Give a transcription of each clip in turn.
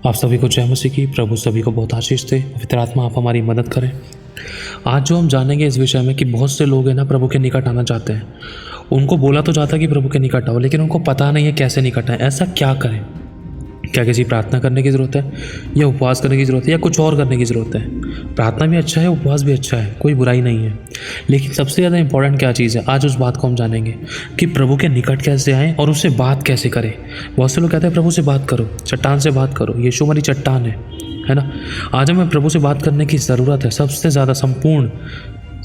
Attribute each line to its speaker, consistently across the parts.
Speaker 1: आप सभी को जय मसीह की। प्रभु सभी को बहुत आशीष दे। पवित्र आत्मा आप हमारी मदद करें। आज जो हम जानेंगे इस विषय में कि बहुत से लोग हैं ना प्रभु के निकट आना चाहते हैं। उनको बोला तो जाता है कि प्रभु के निकट आओ, लेकिन उनको पता नहीं है कैसे निकट आए। ऐसा क्या करें? क्या किसी प्रार्थना करने की ज़रूरत है, या उपवास करने की ज़रूरत है, या कुछ और करने की ज़रूरत है? प्रार्थना भी अच्छा है, उपवास भी अच्छा है, कोई बुराई नहीं है। लेकिन सबसे ज़्यादा इंपॉर्टेंट क्या चीज़ है, आज उस बात को हम जानेंगे कि प्रभु के निकट कैसे आएँ और उससे बात कैसे करें। बहुत से लोग कहते हैं प्रभु से बात करो, चट्टान से बात करो, यीशु हमारी चट्टान है ना। आज हमें प्रभु से बात करने की ज़रूरत है। सबसे ज़्यादा संपूर्ण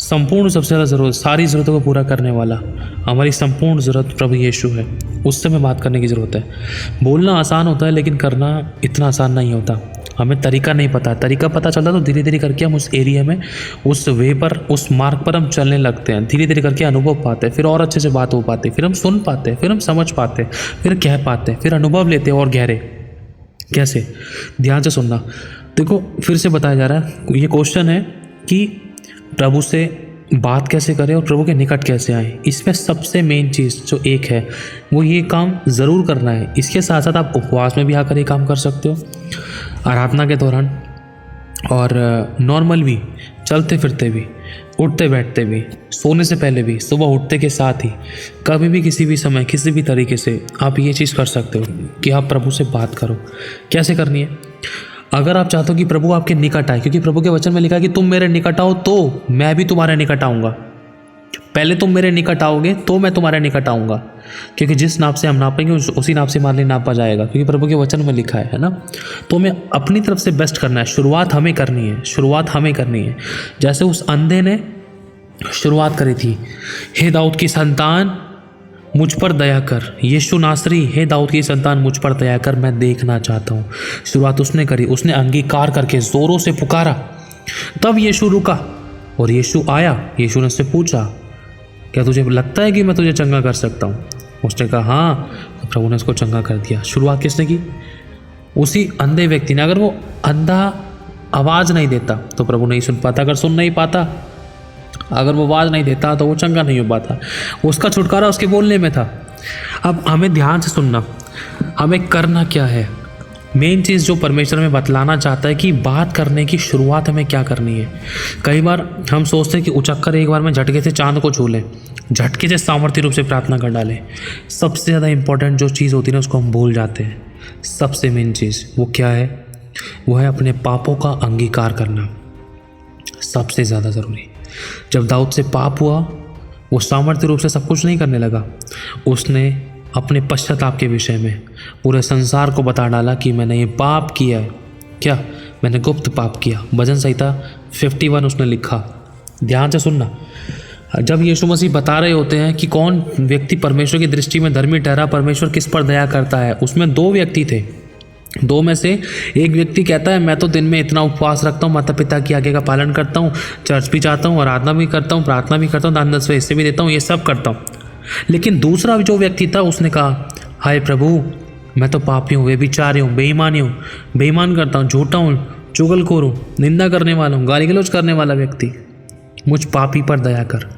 Speaker 1: सबसे ज़्यादा ज़रूरत, सारी ज़रूरतों को पूरा करने वाला, हमारी संपूर्ण ज़रूरत प्रभु यीशु है। उससे हमें बात करने की ज़रूरत है। बोलना आसान होता है, लेकिन करना इतना आसान नहीं होता। हमें तरीका नहीं पता। तरीका पता चलता तो धीरे धीरे करके हम उस एरिया में, उस वे पर, उस मार्ग पर हम चलने लगते हैं। धीरे धीरे करके अनुभव पाते हैं, फिर और अच्छे से बात हो पाती है, फिर हम सुन पाते हैं, फिर हम समझ पाते हैं, फिर कह पाते हैं, फिर अनुभव लेते हैं और गहरे। कैसे? ध्यान से सुनना। देखो, फिर से बताया जा रहा है, ये क्वेश्चन है कि प्रभु से बात कैसे करें और प्रभु के निकट कैसे आए। इसमें सबसे मेन चीज़ जो एक है, वो ये काम ज़रूर करना है। इसके साथ साथ आप उपवास में भी आकर ये काम कर सकते हो, आराधना के दौरान, और नॉर्मल भी, चलते फिरते भी, उठते बैठते भी, सोने से पहले भी, सुबह उठते के साथ ही, कभी भी, किसी भी समय, किसी भी तरीके से आप ये चीज़ कर सकते हो कि आप प्रभु से बात करो। कैसे करनी है? अगर आप चाहते हो कि प्रभु आपके निकट आए, क्योंकि प्रभु के वचन में लिखा है कि तुम मेरे निकट आओ तो मैं भी तुम्हारे निकट आऊँगा। पहले तुम मेरे निकट आओगे तो मैं तुम्हारे निकट आऊँगा, क्योंकि जिस नाप से हम नापेंगे उसी नाप से हमारे लिए नापा जाएगा, क्योंकि प्रभु के वचन में लिखा है ना। तो हमें अपनी तरफ से बेस्ट करना है। शुरुआत हमें करनी है। जैसे उस अंधे ने शुरुआत करी थी, हे दाऊद की संतान मुझ पर दया कर। यीशु नासरी, हे दाऊद की संतान मुझ पर दया कर, मैं देखना चाहता हूँ। शुरुआत उसने करी। उसने अंगीकार करके ज़ोरों से पुकारा, तब यीशु रुका और यीशु आया। यीशु ने उससे पूछा, क्या तुझे लगता है कि मैं तुझे चंगा कर सकता हूँ? उसने कहा हाँ। तो प्रभु ने उसको चंगा कर दिया। शुरुआत किसने की? उसी अंधे व्यक्ति ने। अगर वो अंधा आवाज़ नहीं देता तो प्रभु नहीं सुन पाता। अगर सुन नहीं पाता, अगर वो आवाज़ नहीं देता तो वो चंगा नहीं हो पाता। उसका छुटकारा उसके बोलने में था। अब हमें ध्यान से सुनना, हमें करना क्या है। मेन चीज़ जो परमेश्वर में बतलाना चाहता है कि बात करने की शुरुआत हमें क्या करनी है। कई बार हम सोचते हैं कि उचक्कर एक बार में झटके से चांद को छू लें, झटके से सामर्थ्य रूप से प्रार्थना कर डालें। सबसे ज़्यादा इंपॉर्टेंट जो चीज़ होती है ना, उसको हम भूल जाते हैं। सबसे मेन चीज़ वो क्या है? वो है अपने पापों का अंगीकार करना। सबसे ज़्यादा ज़रूरी। जब दाऊद से पाप हुआ, वो सामर्थ्य रूप से सब कुछ नहीं करने लगा। उसने अपने पश्चाताप के विषय में पूरे संसार को बता डाला कि मैंने ये पाप किया है। क्या? मैंने गुप्त पाप किया। भजन संहिता 51 उसने लिखा। ध्यान से सुनना। जब यीशु मसीह बता रहे होते हैं कि कौन व्यक्ति परमेश्वर की दृष्टि में धर्मी ठहरा, परमेश्वर किस पर दया करता है, उसमें दो व्यक्ति थे। दो में से एक व्यक्ति कहता है मैं तो दिन में इतना उपवास रखता हूँ, माता पिता की आज्ञा का पालन करता हूँ, चर्च भी जाता हूँ, आराधना भी करता हूँ, प्रार्थना भी करता हूँ, दान दसवें हिस्से भी देता हूँ, ये सब करता हूँ। लेकिन दूसरा जो व्यक्ति था, उसने कहा हाय प्रभु, मैं तो पापी हूँ, व्यभिचारी हूँ, बेईमानी हूँ, बेईमान करता हूँ, झूठा हूँ, चुगलखोर हूँ, निंदा करने वाला हूँ, गाली गलौज करने वाला व्यक्ति, मुझ पापी पर दया कर।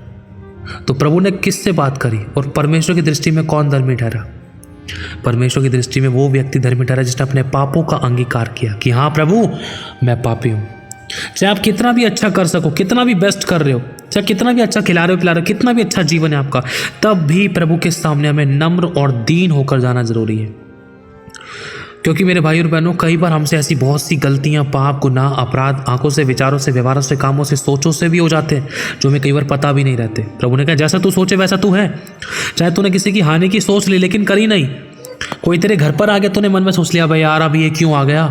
Speaker 1: तो प्रभु ने किससे बात करी और परमेश्वर की दृष्टि में कौन धर्मी ठहरा? परमेश्वर की दृष्टि में वो व्यक्ति धर्मी ठहरा जिसने अपने पापों का अंगीकार किया कि हाँ प्रभु, मैं पापी हूँ। चाहे आप कितना भी अच्छा कर सको, कितना भी बेस्ट कर रहे हो, चाहे कितना भी अच्छा खिला रहे हो, पिला रहे हो, कितना भी अच्छा जीवन है आपका, तब भी प्रभु के सामने हमें नम्र और दीन होकर जाना जरूरी है। क्योंकि मेरे भाई और बहनों, कई बार हमसे ऐसी बहुत सी गलतियां, पाप, गुनाह, अपराध आंखों से, विचारों से, व्यवहारों से, कामों से, सोचों से भी हो जाते हैं, जो हमें कई बार पता भी नहीं रहते। प्रभु ने कहा जैसा तू सोचे वैसा तू है। चाहे तूने किसी की हानि की सोच ली लेकिन करी नहीं। कोई तेरे घर पर आ गया, तूने मन में सोच लिया भाई यार अब ये क्यों आ गया।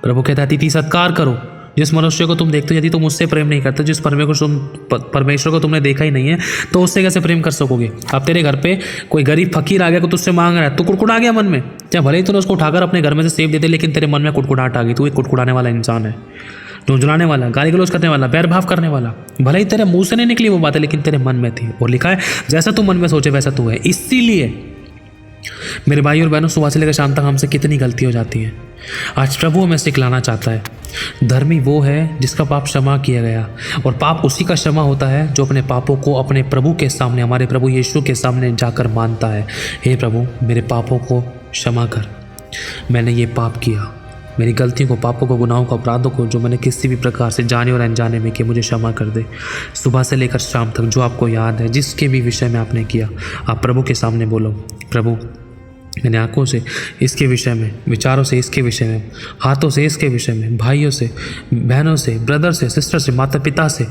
Speaker 1: प्रभु कहता है अतिथि सत्कार करो। जिस मनुष्य को तुम देखते हो, यदि तुम उससे प्रेम नहीं करते, जिस परमेश्वर को तुमने देखा ही नहीं है, तो उससे कैसे प्रेम कर सकोगे। अब तेरे घर पे कोई गरीब फकीर आ गया, तुझसे मांग रहा है, तो कुड़कुड़ा गया मन में। चाहे भले ही तूने उसको उठाकर अपने घर में से सेब दे दे, लेकिन तेरे मन में कुड़कुड़ाहट आ गई। तू एक कुड़कुड़ाने वाला इंसान है, झुंझुलाने वाला, गाली गलौज करने वाला, बैर भाव करने वाला। भले ही तेरे मुंह से नहीं निकली वो बातें, लेकिन तेरे मन में थी। और लिखा है जैसा तू मन में सोचे वैसा तू है। इसीलिए मेरे भाई और बहनों, सुबह से लेकर शाम तक हमसे कितनी गलती हो जाती है। आज प्रभु हमें सिखलाना चाहता है, धर्मी वो है जिसका पाप क्षमा किया गया, और पाप उसी का क्षमा होता है जो अपने पापों को अपने प्रभु के सामने, हमारे प्रभु यीशु के सामने जाकर मानता है। हे प्रभु, मेरे पापों को क्षमा कर, मैंने ये पाप किया, मेरी गलतियों को, पापों को, गुनाहों को, अपराधों को जो मैंने किसी भी प्रकार से जाने और अनजाने में किया, मुझे क्षमा कर दे। सुबह से लेकर शाम तक जो आपको याद है, जिसके भी विषय में आपने किया, आप प्रभु के सामने बोलो, प्रभु मैंने आंखों से इसके विषय में, विचारों से इसके विषय में, हाथों से इसके विषय में, भाइयों से, बहनों से, ब्रदर से, सिस्टर से, माता पिता से,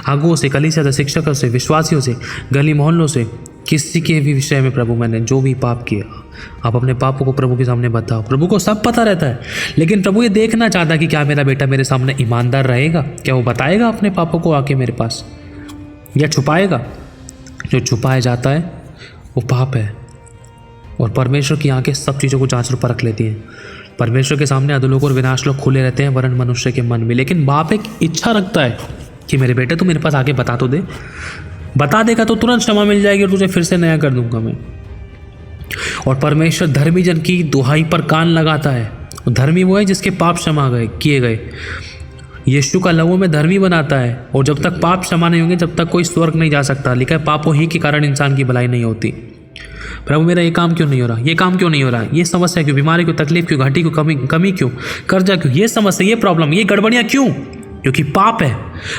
Speaker 1: आगुओं से, कलीसिया से, शिक्षकों से, विश्वासियों से, गली मोहल्लों से, किसी के भी विषय में प्रभु मैंने जो भी पाप किया, आप अपने पापों को प्रभु के सामने बताओ। प्रभु को सब पता रहता है, लेकिन प्रभु ये देखना चाहता है कि क्या मेरा बेटा मेरे सामने ईमानदार रहेगा, क्या वो बताएगा अपने पापों को आके मेरे पास, या छुपाएगा। जो छुपाया जाता है वो पाप है, और परमेश्वर की आंखें सब चीज़ों को जांच और परख लेती हैं। परमेश्वर के सामने अधोलोक और विनाश लोग खुले रहते हैं, वरन मनुष्य के मन में। लेकिन बाप एक इच्छा रखता है कि मेरे बेटे तू मेरे पास आके बता तो दे, बता देगा तो तुरंत क्षमा मिल जाएगी और तुझे फिर से नया कर दूंगा मैं। और परमेश्वर धर्मी जन की दुहाई पर कान लगाता है। धर्मी वो है जिसके पाप क्षमा किए गए। यीशु का लहू में धर्मी बनाता है, और जब तक पाप क्षमा नहीं होंगे जब तक कोई स्वर्ग नहीं जा सकता। लिखा है पापों ही के कारण इंसान की भलाई नहीं होती। प्रभु मेरा ये काम क्यों नहीं हो रहा, ये काम क्यों नहीं हो रहा, ये समस्या क्यों, बीमारी क्यों, तकलीफ क्यों, घाटी क्यों, कमी क्यों, कर्जा क्यों, ये समस्या, ये प्रॉब्लम, ये गड़बड़ियाँ क्यों? क्योंकि पाप है।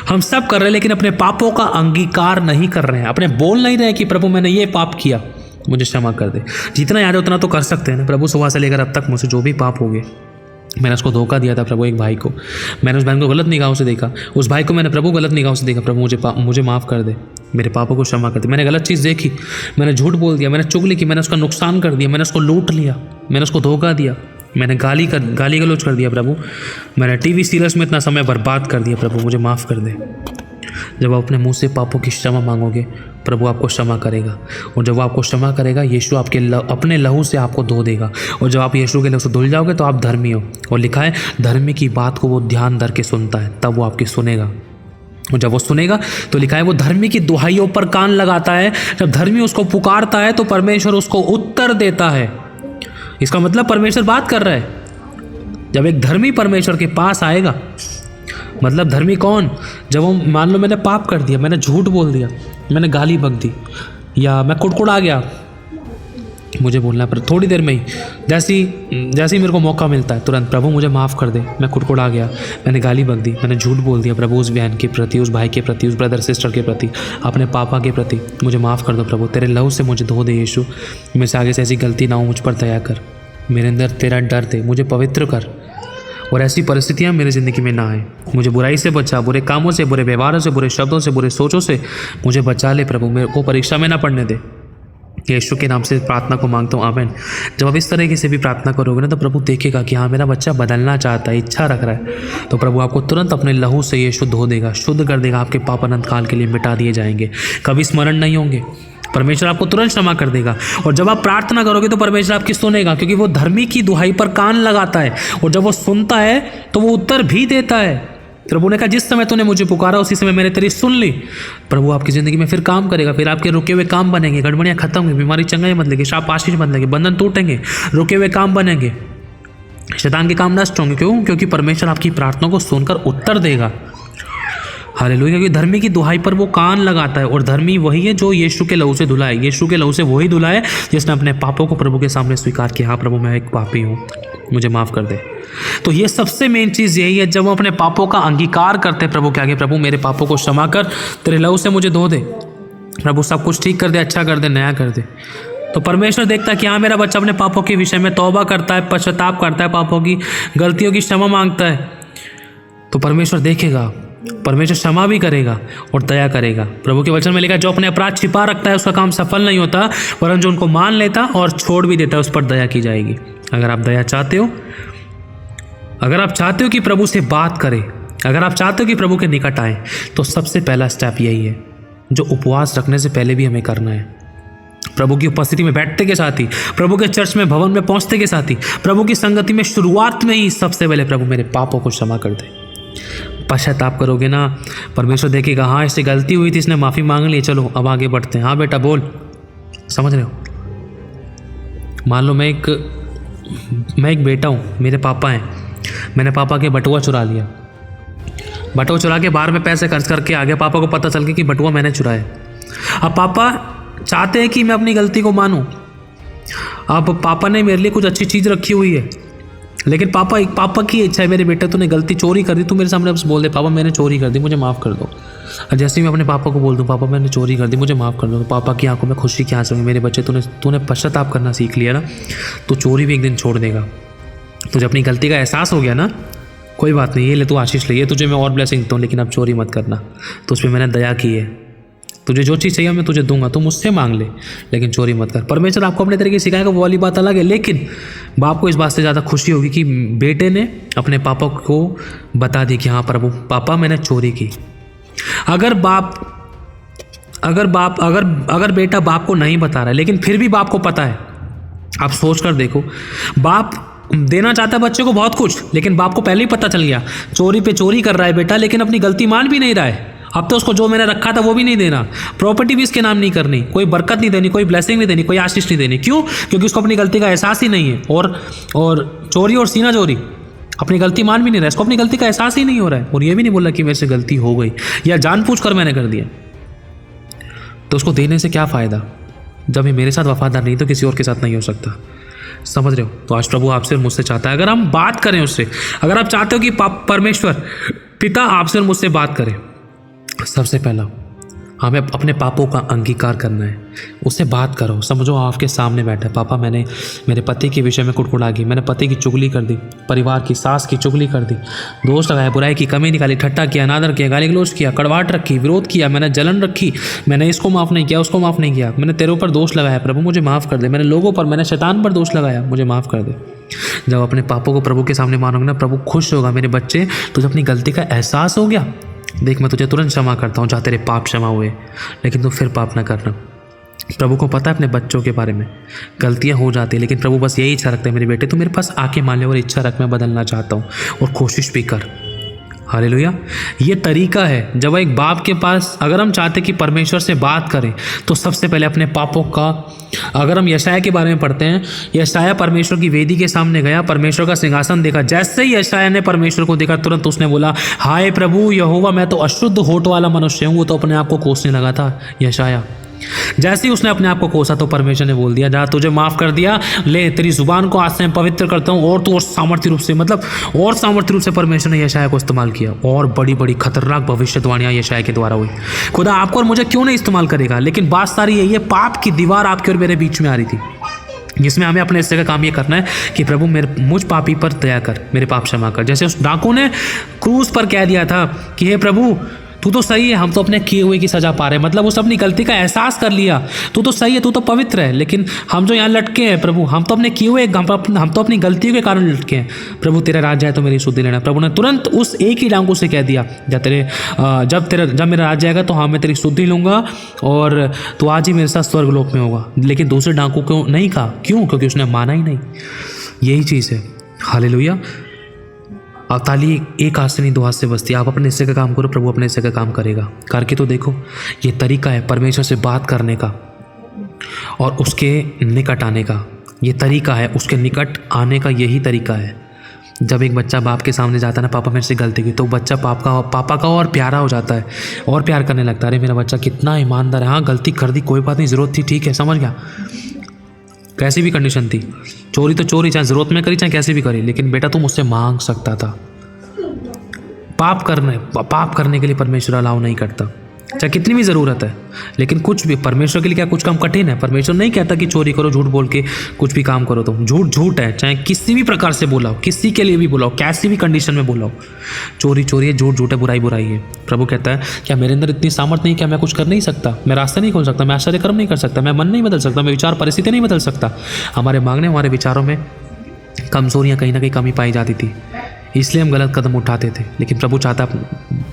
Speaker 1: हम सब कर रहे हैं लेकिन अपने पापों का अंगीकार नहीं कर रहे हैं, अपने बोल नहीं रहे कि प्रभु मैंने ये पाप किया, मुझे क्षमा कर दे। जितना याद है उतना तो कर सकते हैं ना। प्रभु सुबह से लेकर अब तक मुझसे जो भी पाप हो गए, मैंने उसको धोखा दिया था प्रभु, एक भाई को मैंने उस बहन को गलत निगाहों से देखा, उस भाई को मैंने प्रभु गलत निगाहों से देखा, प्रभु मुझे माफ़ कर दे, मेरे पापों को क्षमा कर दे। मैंने गलत चीज़ देखी, मैंने झूठ बोल दिया, मैंने चुगली की, मैंने उसका नुकसान कर दिया, मैंने उसको लूट लिया, मैंने उसको धोखा दिया, मैंने गाली गलौज कर दिया प्रभु, मैंने टीवी सीरियल्स में इतना समय बर्बाद कर दिया, प्रभु मुझे माफ़ कर दे। जब आप अपने मुंह से पापों की क्षमा मांगोगे, प्रभु आपको क्षमा करेगा, और जब वो आपको क्षमा करेगा, यीशु आपके अपने लहू से आपको धो देगा, और जब आप यीशु के लहू से धुल जाओगे तो आप धर्मी हो। और लिखा है धर्मी की बात को वो ध्यान धर के सुनता है, तब वो आपकी सुनेगा, और जब वो सुनेगा तो लिखा है वो धर्मी की दुहाइयों पर कान लगाता है। जब धर्मी उसको पुकारता है तो परमेश्वर उसको उत्तर देता है। इसका मतलब परमेश्वर बात कर रहा है। जब एक धर्मी परमेश्वर के पास आएगा, मतलब धर्मी कौन? जब हम मान लो मैंने पाप कर दिया, मैंने झूठ बोल दिया, मैंने गाली बक दी, या मैं कुड़कुड़ा गया, मुझे बोलना पर थोड़ी देर में ही जैसे ही मेरे को मौका मिलता है तुरंत प्रभु मुझे माफ़ कर दे, मैं कुड़कुड़ा गया, मैंने गाली बक दी, मैंने झूठ बोल दिया प्रभु उस बहन के प्रति, उस भाई के प्रति, उस ब्रदर सिस्टर के प्रति, अपने पापा के प्रति, मुझे माफ़ कर दो प्रभु, तेरे लहू से मुझे धो दे यीशु, मेरे से आगे से ऐसी गलती ना हो, मुझ पर दया कर, मेरे अंदर तेरा डर दे, मुझे पवित्र कर, और ऐसी परिस्थितियाँ मेरी ज़िंदगी में ना आए, मुझे बुराई से बचा, बुरे कामों से, बुरे व्यवहारों से, बुरे शब्दों से, बुरे सोचों से मुझे बचा ले प्रभु, मेरे को परीक्षा में ना पड़ने दे। यीशु के नाम से प्रार्थना को मांगता हूँ, आमीन। जब आप इस तरीके से भी प्रार्थना करोगे ना तो प्रभु देखेगा कि हाँ मेरा बच्चा बदलना चाहता है, इच्छा रख रहा है, तो प्रभु आपको तुरंत अपने लहू से यीशु धो देगा, शुद्ध कर देगा, आपके पाप अनंत काल के लिए मिटा दिए जाएंगे, कभी स्मरण नहीं होंगे, परमेश्वर आपको तुरंत क्षमा कर देगा। और जब आप प्रार्थना करोगे तो परमेश्वर आपकी सुनेगा, क्योंकि वो धर्मी की दुहाई पर कान लगाता है, और जब वो सुनता है तो वो उत्तर भी देता है। प्रभु ने कहा जिस समय तूने मुझे पुकारा उसी समय मैंने तेरी सुन ली। प्रभु आपकी ज़िंदगी में फिर काम करेगा, फिर आपके रुके हुए काम बनेंगे, गड़बड़ियाँ खत्म होंगी, बीमारी चंगाई बदलेगी, शाप आशीष बदलेंगे, बंधन टूटेंगे, रुके हुए काम बनेंगे, शैतान के काम नष्ट होंगे। क्यों? क्योंकि परमेश्वर आपकी प्रार्थना को सुनकर उत्तर देगा। हालेलुया। क्योंकि धर्मी की दुहाई पर वो कान लगाता है, और धर्मी वही है जो यीशु के लहू से धुला है। यीशु के लहू से वही धुला है जिसने अपने पापों को प्रभु के सामने स्वीकार किया, हाँ प्रभु मैं एक पापी हूँ, मुझे माफ़ कर दे। तो ये सबसे मेन चीज़ यही है, जब हम अपने पापों का अंगीकार करते हैं प्रभु के आगे, प्रभु मेरे पापों को क्षमा कर, तेरे लहू से मुझे धो दे, प्रभु सब कुछ ठीक कर दे, अच्छा कर दे, नया कर दे, तो परमेश्वर देखता है कि हाँ मेरा बच्चा अपने पापों के विषय में तौबा करता है, पश्चाताप करता है, पापों की गलतियों की क्षमा मांगता है, तो परमेश्वर देखेगा, परमेश्वर क्षमा भी करेगा और दया करेगा। प्रभु के वचन में लिखा है जो अपने अपराध छिपा रखता है उसका काम सफल नहीं होता, वरन जो उनको मान लेता और छोड़ भी देता है उस पर दया की जाएगी। अगर आप दया चाहते हो, अगर आप चाहते हो कि प्रभु से बात करें, अगर आप चाहते हो कि प्रभु के निकट आए, तो सबसे पहला स्टेप यही है जो उपवास रखने से पहले भी हमें करना है। प्रभु की उपस्थिति में बैठते के साथ ही, प्रभु के चर्च में भवन में पहुंचते के साथ ही, प्रभु की संगति में शुरुआत में ही सबसे पहले प्रभु मेरे पापों को क्षमा कर दे। पश्चाताप करोगे ना, परमेश्वर देखेगा हाँ इससे गलती हुई थी, इसने माफ़ी मांग ली, चलो अब आगे बढ़ते हैं। हाँ बेटा बोल, समझ रहे हो? मान लो मैं एक बेटा हूँ, मेरे पापा हैं, मैंने पापा के बटुआ चुरा लिया, बटुआ चुरा के बाहर में पैसे खर्च करके आ गया, पापा को पता चल गया कि बटुआ मैंने चुराया। अब पापा चाहते हैं कि मैं अपनी गलती को मानूं। अब पापा ने मेरे लिए कुछ अच्छी चीज़ रखी हुई है, लेकिन पापा की इच्छा है, मेरे बेटा तूने गलती चोरी कर दी, तू मेरे सामने बस बोल दे पापा मैंने चोरी कर दी, मुझे माफ़ कर दो। और जैसे ही मैं अपने पापा को बोल दूँ पापा मैंने चोरी कर दी, मुझे माफ़ कर दो, तो पापा की आंखों में खुशी की आंसू होंगे, मेरे बच्चे तूने पश्चाताप करना सीख लिया ना, तो चोरी भी एक दिन छोड़ देगा। तुझे अपनी गलती का एहसास हो गया ना, कोई बात नहीं, ये ले तू आशीष ले, ये तुझे मैं और ब्लेसिंग देता हूँ, लेकिन अब चोरी मत करना। तो उस पर मैंने दया की है, तुझे जो चीज़ चाहिए मैं तुझे दूंगा, तू मुझसे मांग ले, लेकिन चोरी मत कर। परमेश्वर आपको अपने तरीके से सिखाएगा, वो वाली बात अलग है, लेकिन बाप को इस बात से ज़्यादा खुशी होगी कि बेटे ने अपने पापा को बता दी कि हाँ प्रभु पापा मैंने चोरी की। अगर बेटा बाप को नहीं बता रहा है लेकिन फिर भी बाप को पता है, आप सोच कर देखो, बाप देना चाहता है बच्चे को बहुत कुछ, लेकिन बाप को पहले ही पता चल गया चोरी पे चोरी कर रहा है बेटा, लेकिन अपनी गलती मान भी नहीं रहा है। अब तो उसको जो मैंने रखा था वो भी नहीं देना, प्रॉपर्टी भी इसके नाम नहीं करनी, कोई बरकत नहीं देनी, कोई ब्लेसिंग नहीं देनी, कोई आशीष नहीं देनी। क्यों? क्योंकि उसको अपनी गलती का एहसास ही नहीं है। और चोरी और सीना चोरी, अपनी गलती मान भी नहीं रहा है, इसको अपनी गलती का एहसास ही नहीं हो रहा है, और ये भी नहीं बोला कि मेरे से गलती हो गई या जानबूझकर मैंने कर दिया। तो उसको देने से क्या फ़ायदा? जब ये मेरे साथ वफादार नहीं तो किसी और के साथ नहीं हो सकता। समझ रहे हो? तो आज प्रभु आपसे और मुझसे चाहता है, अगर हम बात करें उससे, अगर आप चाहते हो कि परमेश्वर पिता आपसे और मुझसे बात करें, सबसे पहला हमें अपने पापों का अंगीकार करना है, उससे बात करो। समझो आपके सामने बैठा है, पापा मैंने मेरे पति के विषय में कुड़कुड़ा गई, मैंने पति की चुगली कर दी, परिवार की सास की चुगली कर दी, दोस्त लगाया, बुराई की कमी निकाली, ठट्टा किया, अनादर किया, गाली गलौज किया, कड़वाहट रखी, विरोध किया, मैंने जलन रखी, मैंने इसको माफ़ नहीं किया, उसको माफ़ नहीं किया, मैंने तेरे ऊपर दोष लगाया, प्रभु मुझे माफ़ कर दे, मैंने लोगों पर, मैंने शैतान पर दोष लगाया, मुझे माफ़ कर दे। जब अपने पापों को प्रभु के सामने मानोगे ना, प्रभु खुश होगा। मेरे बच्चे तुझे अपनी गलती का एहसास हो गया, देख मैं तुझे तुरंत क्षमा करता हूँ, जहाँ तेरे पाप क्षमा हुए, लेकिन तू फिर पाप ना करना। प्रभु को पता है अपने बच्चों के बारे में, गलतियाँ हो जाती है, लेकिन प्रभु बस यही इच्छा रखते हैं, मेरे बेटे तू मेरे पास आके मान ले और इच्छा रख, मैं बदलना चाहता हूँ, और कोशिश भी कर। हालेलुया। ये तरीका है जब एक बाप के पास, अगर हम चाहते कि परमेश्वर से बात करें तो सबसे पहले अपने पापों का, अगर हम यशाया के बारे में पढ़ते हैं, यशाया परमेश्वर की वेदी के सामने गया, परमेश्वर का सिंहासन देखा, जैसे ही यशाया ने परमेश्वर को देखा तुरंत उसने बोला, हाय प्रभु यहोवा मैं तो अशुद्ध होठ वाला मनुष्य हूँ। वो तो अपने आप को कोसने लगा था यशाया। जैसे ही उसने अपने आप को कोसा तो परमेश्वर ने बोल दिया, जा तुझे माफ़ कर दिया, ले तेरी जुबान को आज से मैं पवित्र करता हूँ। और तो और सामर्थ्य रूप से, मतलब और सामर्थ्य रूप से परमेश्वर ने यशाया को इस्तेमाल किया, और बड़ी बड़ी खतरनाक भविष्यवाणियाँ यशाया के द्वारा हुई। खुदा आपको और मुझे क्यों नहीं इस्तेमाल करेगा? लेकिन बात सारी यही है, पाप की दीवार आपके और मेरे बीच में आ रही थी, जिसमें हमें अपने हिस्से का काम ये करना है कि प्रभु मुझ पापी पर दया कर, मेरे पाप क्षमा कर। जैसे उस डाकू ने क्रूस पर कह दिया था कि हे प्रभु तू तो सही है, हम तो अपने किए हुए की सजा पा रहे हैं, मतलब उसने अपनी गलती का एहसास कर लिया, तू तो सही है, तू तो पवित्र है, लेकिन हम जो यहाँ लटके हैं प्रभु, हम तो अपने किए हुए, हम तो अपनी गलतियों के कारण लटके हैं। प्रभु तेरा राज्य है तो मेरी शुद्धि लेना। प्रभु ने तुरंत उस एक ही डाकू से कह दिया, जब मेरा राज्य आएगा तो हाँ मैं तेरी शुद्धि लूँगा और तू आज ही मेरे साथ स्वर्गलोक में होगा। लेकिन दूसरे डाकू को नहीं कहा, क्यों? क्योंकि उसने माना ही नहीं। यही चीज़ है। हालेलुया। अब ताली एक हाथ से नहीं, दो हाथ से बजती है। आप अपने हिस्से का काम करो, प्रभु अपने हिस्से का काम करेगा। करके तो देखो, ये तरीका है परमेश्वर से बात करने का और उसके निकट आने का। ये तरीका है उसके निकट आने का, यही तरीका है। जब एक बच्चा बाप के सामने जाता है ना, पापा मेरे से गलती हुई, तो बच्चा पापा का और प्यारा हो जाता है और प्यार करने लगता है। अरे मेरा बच्चा कितना ईमानदार है, हाँ गलती कर दी, कोई बात नहीं, ज़रूरत थी, ठीक है, समझ गया, कैसी भी कंडीशन थी, चोरी तो चोरी, चाहे ज़रूरत में करी चाहे कैसे भी करी, लेकिन बेटा तुम मुझसे मांग सकता था। पाप करने के लिए परमेश्वर अलाउ नहीं करता, चाहे कितनी भी ज़रूरत है। लेकिन कुछ भी परमेश्वर के लिए क्या कुछ काम कठिन है? परमेश्वर नहीं कहता कि चोरी करो, झूठ बोल के कुछ भी काम करो। तो झूठ है, चाहे किसी भी प्रकार से बोला हो, किसी के लिए भी बोला हो, कैसी भी कंडीशन में बोला हो, चोरी है, झूठ है, बुराई है। प्रभु कहता है क्या मेरे अंदर इतनी सामर्थ्य नहीं, क्या मैं कुछ कर नहीं सकता, मैं रास्ता नहीं खोल सकता, मैं आश्चर्य कर्म नहीं कर सकता, मैं मन नहीं बदल सकता, मैं विचार परिस्थिति नहीं बदल सकता? हमारे मांगने, हमारे विचारों में कमजोरियाँ कहीं ना कहीं कमी पाई जाती थी, इसलिए हम गलत कदम उठाते थे। लेकिन प्रभु चाहता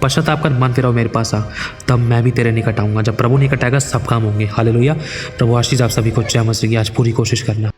Speaker 1: पश्चाताप कर, मन फिराओ, मेरे पास आ, तब मैं भी तेरे निकट आऊँगा। जब प्रभु निकट आएगा सब काम होंगे। हालेलुया। प्रभु आशीष आप सभी को जय मसीह की। आज पूरी कोशिश करना।